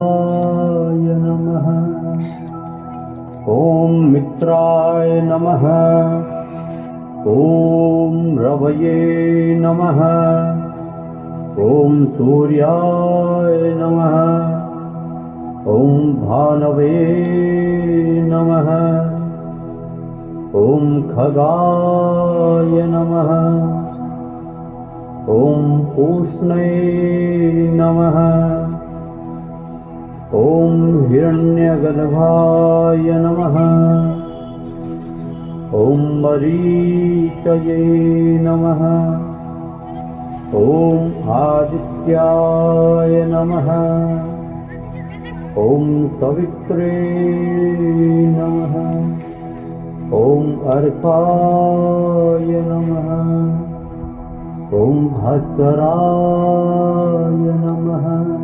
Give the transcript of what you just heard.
नमः। ॐ मित्राय नमः। ॐ रवये नमः। ॐ सूर्याय नमः। ॐ भानवे नमः। ॐ खगाय नमः। ॐ पूष्णे नमः। ॐ हिरण्यगर्भाय नमः। ॐ मरीचये नमः। ॐ आदित्याय नमः। ॐ सवित्रे नमः। ॐ अर्काय नमः। ॐ भास्कराय नमः।